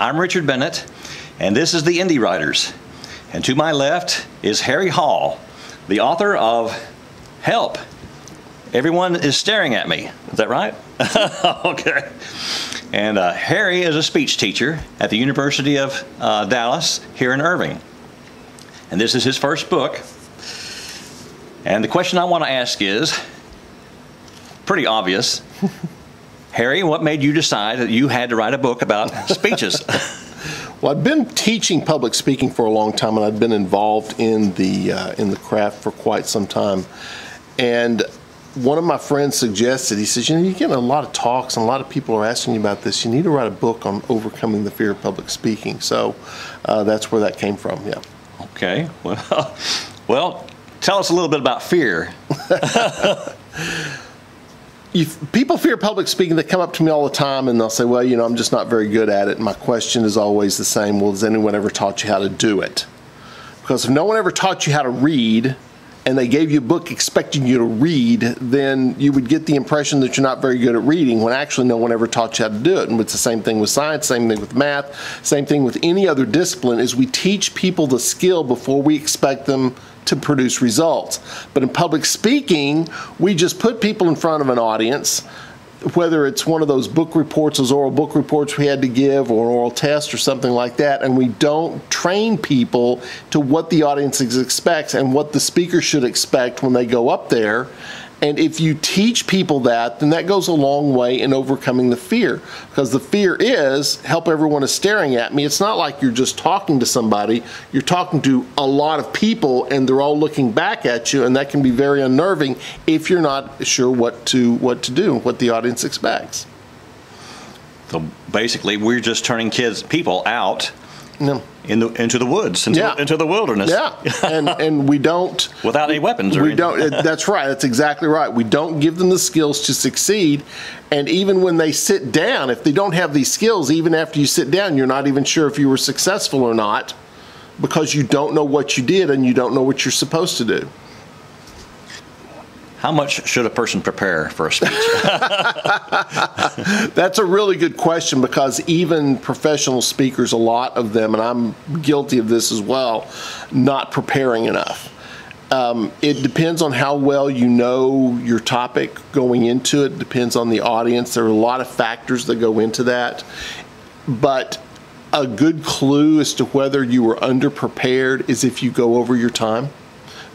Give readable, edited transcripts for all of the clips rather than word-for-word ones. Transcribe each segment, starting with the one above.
I'm Richard Bennett, and this is the Indie Writers. And to my left is Harry Hall, the author of Help! Everyone is staring at me. Is that right? Okay. And Harry is a speech teacher at the University of Dallas here in Irving. And this is his first book. And the question I want to ask is pretty obvious. Harry, what made you decide that you had to write a book about speeches? Well, I've been teaching public speaking for a long time, and I've been involved in the craft for quite some time. And one of my friends suggested, he says, you're getting a lot of talks, and a lot of people are asking you about this. You need to write a book on overcoming the fear of public speaking. So that's where that came from, yeah. Okay. Well, tell us a little bit about fear. People fear public speaking. They come up to me all the time and they'll say, well, I'm just not very good at it. And my question is always the same. Well, has anyone ever taught you how to do it? Because if no one ever taught you how to read and they gave you a book expecting you to read, then you would get the impression that you're not very good at reading when actually no one ever taught you how to do it. And it's the same thing with science, same thing with math, same thing with any other discipline, is we teach people the skill before we expect them to produce results. But in public speaking, we just put people in front of an audience, whether it's one of those book reports, those oral book reports we had to give, or an oral test or something like that, and we don't train people to what the audience expects and what the speaker should expect when they go up there. And if you teach people that, then that goes a long way in overcoming the fear. Because the fear is, help, everyone is staring at me. It's not like you're just talking to somebody. You're talking to a lot of people, and they're all looking back at you, and that can be very unnerving if you're not sure what to do, what the audience expects. So basically, we're just turning people out. No. Into the woods, into the wilderness. Yeah, and we don't... Without any weapons or anything. That's right, that's exactly right. We don't give them the skills to succeed, and even when they sit down, if they don't have these skills, even after you sit down, you're not even sure if you were successful or not, because you don't know what you did and you don't know what you're supposed to do. How much should a person prepare for a speech? That's a really good question, because even professional speakers, a lot of them, and I'm guilty of this as well, not preparing enough. It depends on how well you know your topic going into it. It depends on the audience. There are a lot of factors that go into that. But a good clue as to whether you were underprepared is if you go over your time.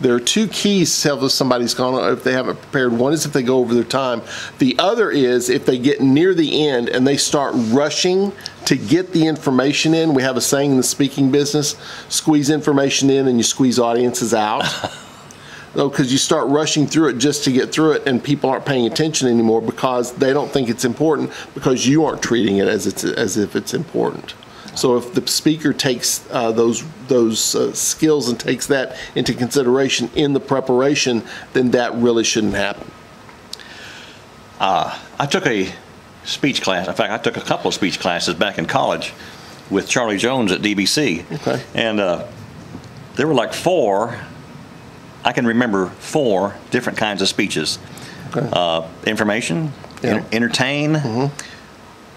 There are two keys to tell if somebody's gone if they haven't prepared. One is if they go over their time. The other is if they get near the end and they start rushing to get the information in. We have a saying in the speaking business, squeeze information in and you squeeze audiences out. Because you start rushing through it just to get through it, and people aren't paying attention anymore because they don't think it's important, because you aren't treating it as if it's important. So if the speaker takes those skills and takes that into consideration in the preparation, then that really shouldn't happen. I took a speech class. In fact, I took a couple of speech classes back in college with Charlie Jones at DBC. Okay. And there were like I can remember 4 different kinds of speeches. Okay. Information, yeah. Entertain,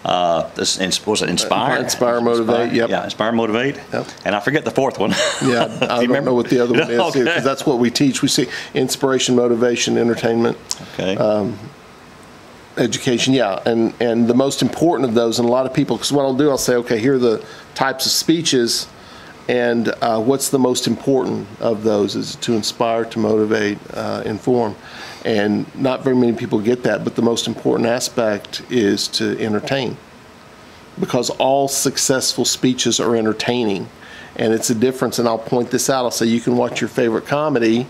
was it Inspire? Inspire, Motivate, yep. Yeah, Inspire, Motivate. Yep. And I forget the 4th one. Yeah, I don't know what the other one is, Okay. because that's what we teach. We see inspiration, motivation, entertainment, okay. Education, yeah. And the most important of those, and a lot of people, because what I'll do, I'll say, okay, here are the types of speeches, and what's the most important of those is to inspire, to motivate, inform. And not very many people get that, but the most important aspect is to entertain, because all successful speeches are entertaining. And it's a difference, and I'll point this out. I'll say you can watch your favorite comedy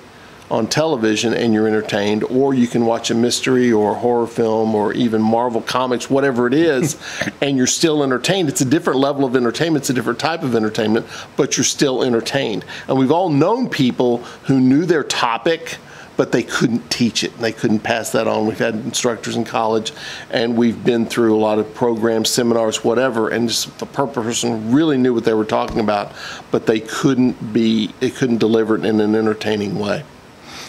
on television and you're entertained, or you can watch a mystery or a horror film or even Marvel Comics, whatever it is, and you're still entertained. It's a different level of entertainment. It's a different type of entertainment, but you're still entertained. And we've all known people who knew their topic, but they couldn't teach it. They couldn't pass that on. We've had instructors in college, and we've been through a lot of programs, seminars, whatever, and just the person really knew what they were talking about, but they couldn't deliver it in an entertaining way.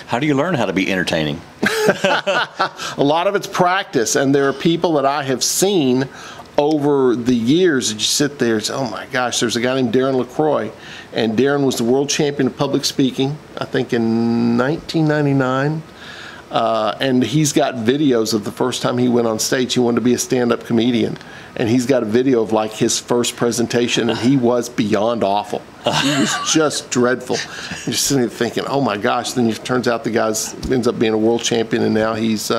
How do you learn how to be entertaining? A lot of it's practice, and there are people that I have seen over the years, you sit there and say, oh my gosh, there's a guy named Darren LaCroix, and Darren was the world champion of public speaking, I think in 1999. And he's got videos of the first time he went on stage. He wanted to be a stand-up comedian, and he's got a video of like his first presentation, and he was beyond awful. He was just dreadful. You're just sitting there thinking, oh my gosh. Then it turns out the guy ends up being a world champion, and now he's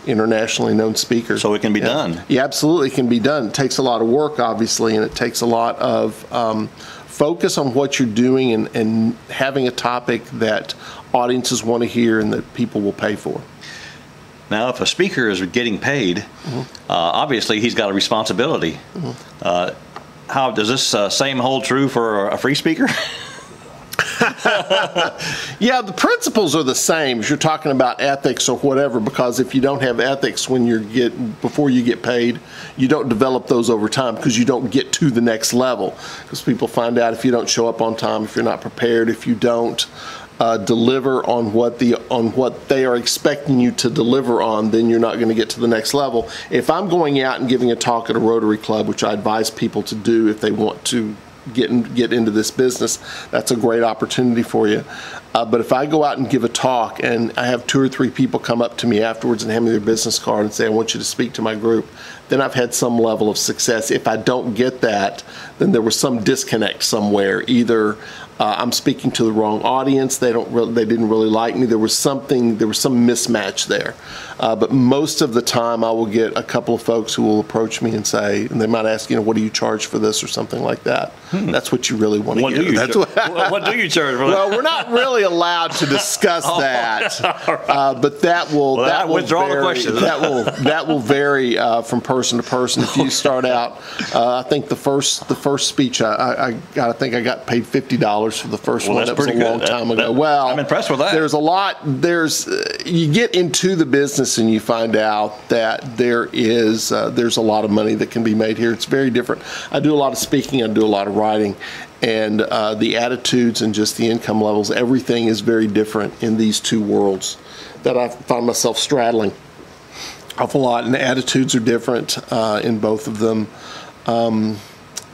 internationally known speaker. So it can be done. Yeah, absolutely, it can be done. It takes a lot of work, obviously, and it takes a lot of focus on what you're doing and having a topic that audiences want to hear and that people will pay for. Now, if a speaker is getting paid, obviously he's got a responsibility. How does this same hold true for a free speaker? Yeah, the principles are the same if you're talking about ethics or whatever, because if you don't have ethics before you get paid, you don't develop those over time because you don't get to the next level. Because people find out if you don't show up on time, if you're not prepared, if you don't deliver on what they are expecting you to deliver on, then you're not going to get to the next level. If I'm going out and giving a talk at a Rotary Club, which I advise people to do if they want to get into this business, that's a great opportunity for you. But if I go out and give a talk and I have 2 or 3 people come up to me afterwards and hand me their business card and say, I want you to speak to my group, then I've had some level of success. If I don't get that, then there was some disconnect somewhere. Either I'm speaking to the wrong audience, they didn't really like me, there was some mismatch there. But most of the time I will get a couple of folks who will approach me and say, and they might ask, what do you charge for this or something like that. That's what you really want to hear. What do you charge for that? Well, we're not really allowed to discuss that, but that will vary from person to person. If you start out, I think the first speech I got paid $50 for the first one. That was a long time ago. Well, I'm impressed with that. There's a lot. You get into the business and you find out that there's a lot of money that can be made here. It's very different. I do a lot of speaking. I do a lot of writing. And the attitudes and just the income levels, everything is very different in these two worlds that I find myself straddling awful lot. And the attitudes are different in both of them.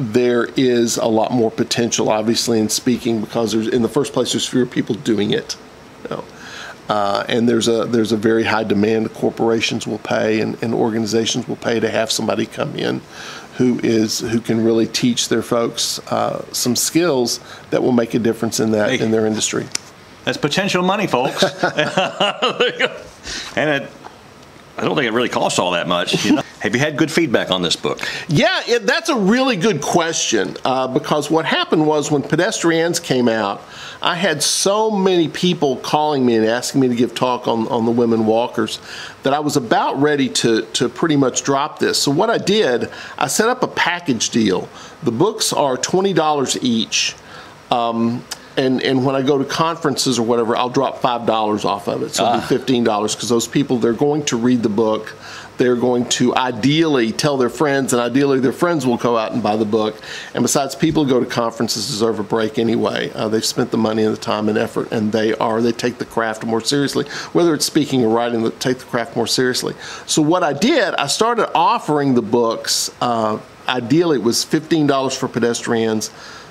There is a lot more potential, obviously, in speaking because in the first place, there's fewer people doing it. And there's a very high demand. Corporations will pay and organizations will pay to have somebody come in who can really teach their folks some skills that will make a difference in their industry. That's potential money, folks. And I don't think it really costs all that much. Have you had good feedback on this book? Yeah, that's a really good question because what happened was when Pedestrians came out, I had so many people calling me and asking me to give talk on the women walkers that I was about ready to pretty much drop this. So what I did, I set up a package deal. The books are $20 each. And when I go to conferences or whatever, I'll drop $5 off of it. So it'll be $15 because those people, they're going to read the book. They're going to ideally tell their friends, and ideally their friends will go out and buy the book. And besides, people who go to conferences deserve a break anyway. They've spent the money and the time and effort, and they take the craft more seriously. Whether it's speaking or writing, they take the craft more seriously. So what I did, I started offering the books. Ideally, it was $15 for Pedestrians,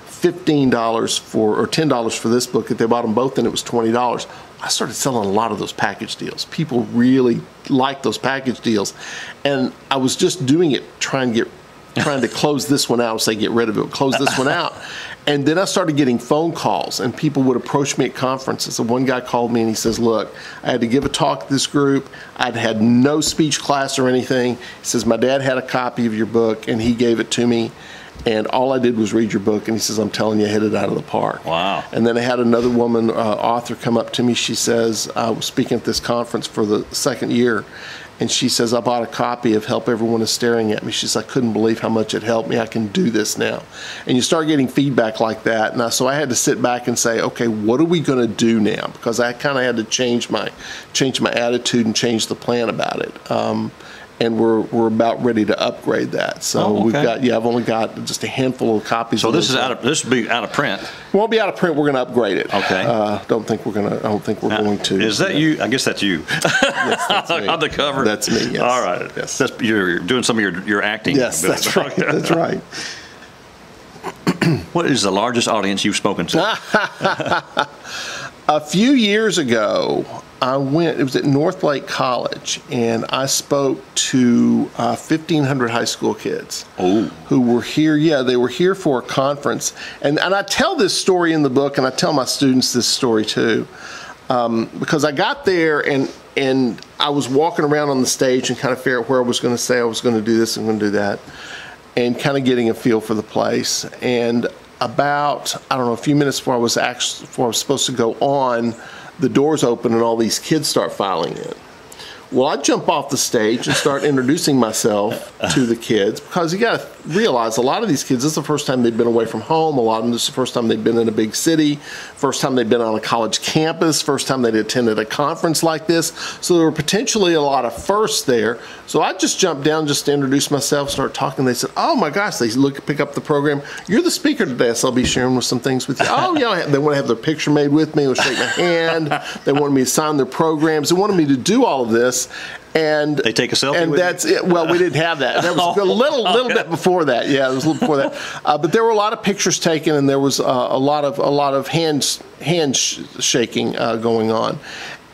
$15 or $10 for this book. If they bought them both, then it was $20. I started selling a lot of those package deals. People really like those package deals. And I was just doing it, trying to close this one out, say get rid of it, close this one out. And then I started getting phone calls, and people would approach me at conferences. And one guy called me and he says, look, I had to give a talk to this group. I'd had no speech class or anything. He says, my dad had a copy of your book and he gave it to me. And all I did was read your book, and he says, I'm telling you, hit it out of the park. Wow. And then I had another woman, author, come up to me. She says, I was speaking at this conference for the second year, and she says, I bought a copy of Help Everyone Is Staring at Me. She says, I couldn't believe how much it helped me. I can do this now. And you start getting feedback like that. And so I had to sit back and say, okay, what are we going to do now? Because I kind of had to change my attitude and change the plan about it. and we're about ready to upgrade that. So Oh, okay. we've got, I've only got just a handful of copies. So of this those. is this will be out of print. Won't be out of print. We're going to upgrade it. Okay. I don't think we're going to. Is that you? I guess that's you. Yes, that's me. On the cover. That's me. Yes. All right. Yes. You're doing some of your acting. Yes, that's right. That's right. What is the largest audience you've spoken to? A few years ago, it was at North Lake College, and I spoke to 1,500 high school kids who were here. Yeah, they were here for a conference. And I tell this story in the book, and I tell my students this story too, because I got there and I was walking around on the stage and kind of figuring out where I was going to say I was going to do this and going to do that, and kind of getting a feel for the place. And about, I don't know, a few minutes before I was supposed to go on, the doors open and all these kids start filing in. Well, I jump off the stage and start introducing myself to the kids, because you got to realize a lot of these kids, this is the first time they've been away from home. A lot of them, this is the first time they've been in a big city, first time they've been on a college campus, first time they'd attended a conference like this. So there were potentially a lot of firsts there. So I just jumped down just to introduce myself, start talking. They said, "Oh my gosh," they pick up the program. "You're the speaker today, so I'll be sharing with some things with you." "Oh yeah," they want to have their picture made with me, or shake my hand. They wanted me to sign their programs. They wanted me to do all of this. And they take a selfie and with that's you? it. Well, we didn't have that. That was a little bit before that. Yeah, it was a little before that. But there were a lot of pictures taken, and there was a lot of hand shaking going on,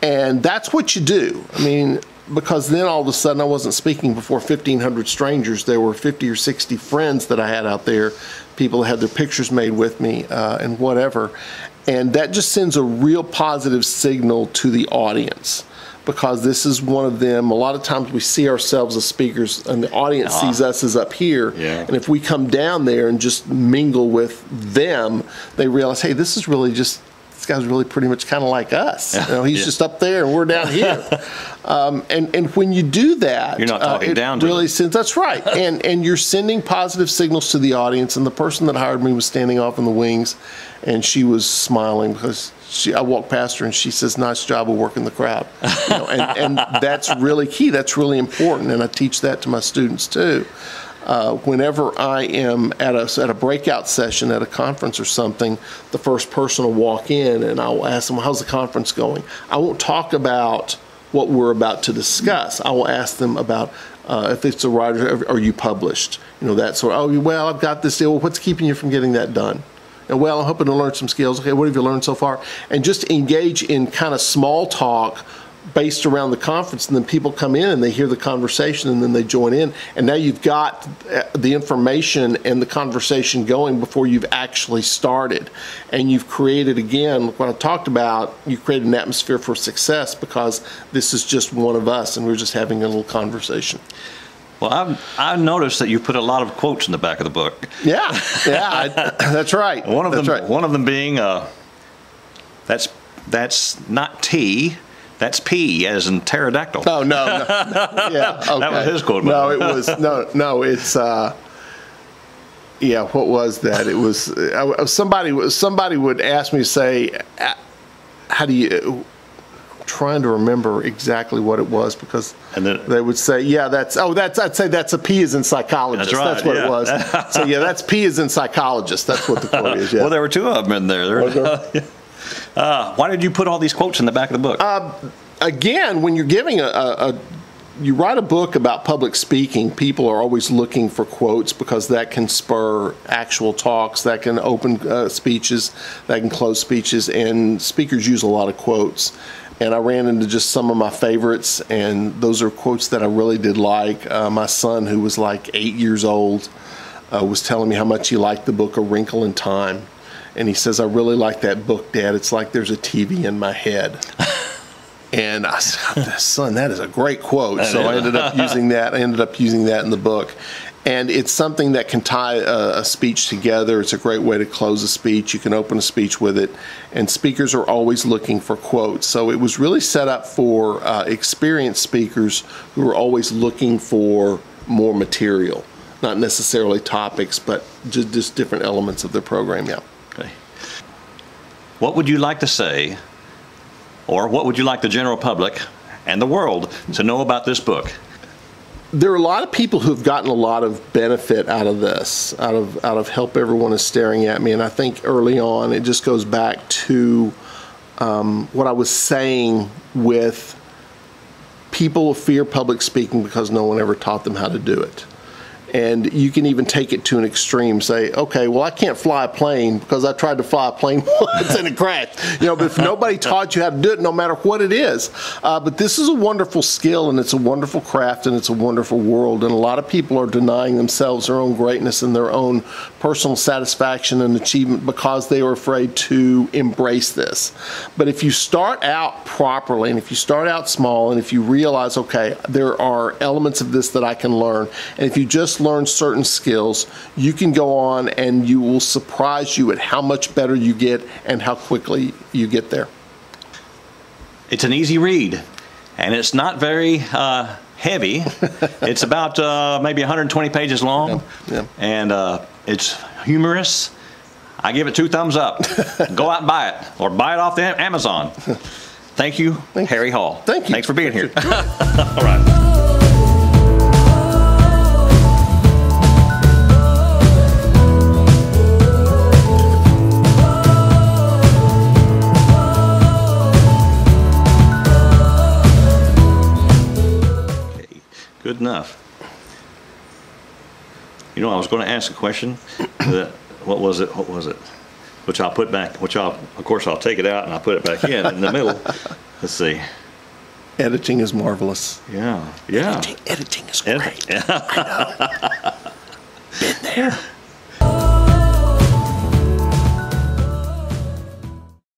and that's what you do. I mean, because then all of a sudden I wasn't speaking before 1,500 strangers. There were 50 or 60 friends that I had out there, people that had their pictures made with me and whatever, and that just sends a real positive signal to the audience. Because this is one of them. A lot of times we see ourselves as speakers, and the audience sees us as up here. Yeah. And if we come down there and just mingle with them, they realize, hey, this guy's really pretty much kind of like us. You know, he's just up there and we're down here. And when you do that, you're not talking down to really them. That's right. And you're sending positive signals to the audience. And the person that hired me was standing off in the wings, and she was smiling because I walked past her and she says, "Nice job of working the crowd." You know, and that's really key. That's really important. And I teach that to my students too. Whenever I am at a breakout session at a conference or something, the first person will walk in and I'll ask them, "How's the conference going?" I won't talk about what we're about to discuss. I will ask them about if it's a writer, are you published? You know, that sort of, "Oh, well, I've got this deal. Well, what's keeping you from getting that done?" And, "Well, I'm hoping to learn some skills." "Okay, what have you learned so far?" And just engage in kind of small talk based around the conference, and then people come in and they hear the conversation and then they join in, and now you've got the information and the conversation going before you've actually started, and you've created, again, what I talked about, you created an atmosphere for success because this is just one of us and we're just having a little conversation. Well, I've noticed that you put a lot of quotes in the back of the book. Yeah, that's right. One of That's them, right. one of them being, that's not T, that's P, as in pterodactyl. Oh no. Yeah, okay. That was his quote. No, it was no. It's yeah. What was that? It was somebody would ask me to say, "How do you?" Trying to remember exactly what it was, because they would say, "Yeah, I'd say that's a P as in psychologist." That's right, That's what yeah. it was. So yeah, that's P as in psychologist. That's what the quote is. Yeah. Well, there were two of them in there. Why did you put all these quotes in the back of the book? Again, when you're giving you write a book about public speaking, people are always looking for quotes because that can spur actual talks, that can open speeches, that can close speeches, and speakers use a lot of quotes. And I ran into just some of my favorites, and those are quotes that I really did like. My son, who was like 8 years old, was telling me how much he liked the book A Wrinkle in Time. And he says, "I really like that book, Dad. It's like there's a TV in my head." And I said, "Son, that is a great quote." So I ended up using that. I ended up using that in the book. And it's something that can tie a speech together. It's a great way to close a speech. You can open a speech with it. And speakers are always looking for quotes. So it was really set up for experienced speakers who are always looking for more material. Not necessarily topics, but just different elements of their program, yeah. Okay. What would you like to say, or what would you like the general public and the world to know about this book? there are a lot of people who've gotten a lot of benefit out of this, out of Help Everyone Is Staring at Me. And I think early on, it just goes back to what I was saying with people fear public speaking because no one ever taught them how to do it. And you can even take it to an extreme, say, okay, well, I can't fly a plane because I tried to fly a plane once and it crashed. But if nobody taught you how to do it, no matter what it is. But this is a wonderful skill, and it's a wonderful craft, and it's a wonderful world. And a lot of people are denying themselves their own greatness and their own personal satisfaction and achievement because they are afraid to embrace this. But if you start out properly, and if you start out small, and if you realize, okay, there are elements of this that I can learn, and if you just learn certain skills, you can go on and you will surprise you at how much better you get and how quickly you get there. It's an easy read, and it's not very heavy. It's about maybe 120 pages long, and it's humorous. I give it 2 thumbs up. Go out and buy it, or buy it off the Amazon. Thank you, Harry Hall. Thank you. Thanks for being here. All right. Good enough. I was going to ask a question. What was it? Which I'll put back. Of course, I'll take it out and I'll put it back in the middle. Let's see. Editing is marvelous. Yeah. Editing is great. I know. Been there.